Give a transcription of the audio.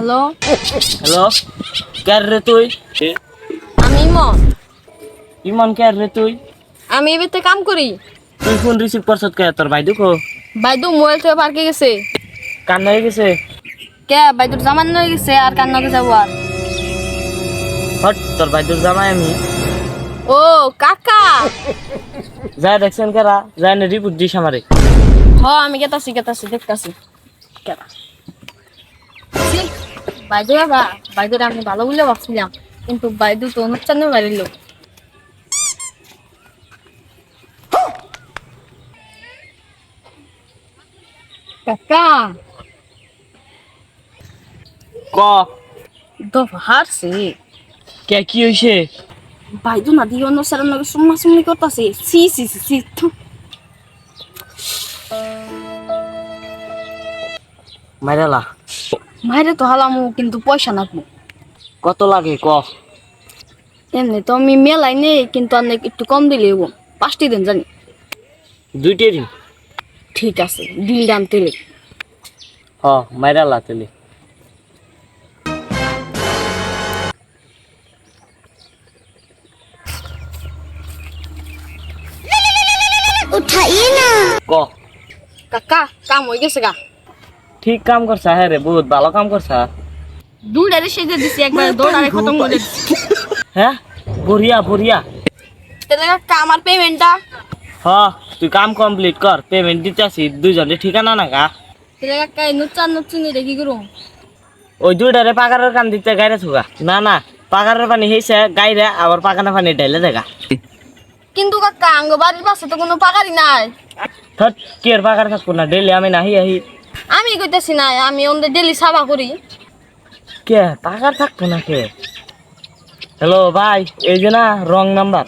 Hello hello কে রে তুই আমি ইমন ইমন কে রে তুই আমি এবারে কাম করি। তুই ফোন রিসিভ করছত কে তোর ভাই দুঃখ বাইদু মোবাইল থেকে পার্কে গেছে। কান্না হয়ে গেছে কে বাইদুর জামান হয়ে গেছে আর কান্নাকে যাবো আর। হট তোর ভাই দুর জামাই আমি ও কাকা যাই দেখছেন কেরা যাই না রিপোর্ট দিস আমারে আমি গেতাছি দেখতাছি কেটা বাইদু বাবা বাইদুর আমি ভালো বলে ভাবছিলাম কিন্তু বাইদু তো অনুষ্ঠানে বাড়ির লোক। কাকা ক তো হারছে কে কি হইছে বাইদু না দিয়ে অন্য স্যারের নাকি সুম্মি করতেছে সি থু। মাইরালা মাইরে তো হালামু কিন্তু পয়সা নাকবো কত লাগে ক এমনি তো আমি মেলাই নেই কিন্তু অনেক একটু কম দিলে হবো 5টি দিন জানি। দুইটেরই ঠিক আছে ডিল ডান তেলে হ মাইরালা তেলে উঠাইয়ে না ক কাকা কাম হয়ে গেছে গা। ঠিক কাম করছা হ্যাঁ রে বহুত ভালো কাম করছা দুটারে সেজে দিছি একবার দৌড়ারে খতম করে দিছি। হ্যাঁ বঢ়িয়া বঢ়িয়া তাহলে কাকা আমার পেমেন্টটা হ তুই কাম কমপ্লিট কর পেমেন্ট দিতেছি দুইজনের ঠিকানা না গা তাহলে কাকা নুচ্চুনি রে কি করুম ওই দুইটারে পাকারের কান দিতে গাইরে থুগা না পাকারের পানি হয়েছে গাইরে আবার পাকানের পানি ঢাইলে দেখা কিন্তু কাকা আঙ্গ বাড়ির পাশে তো কোনো পাকারি নাই। থট কি আর পাকার থাকবো না ডেলি আমি নাহি আহি আমি কইতেছি না আমি ওদের ডেলি সাবা করি। কে পাকার থাকবো না কে হ্যালো ভাই এই যে না রং নাম্বার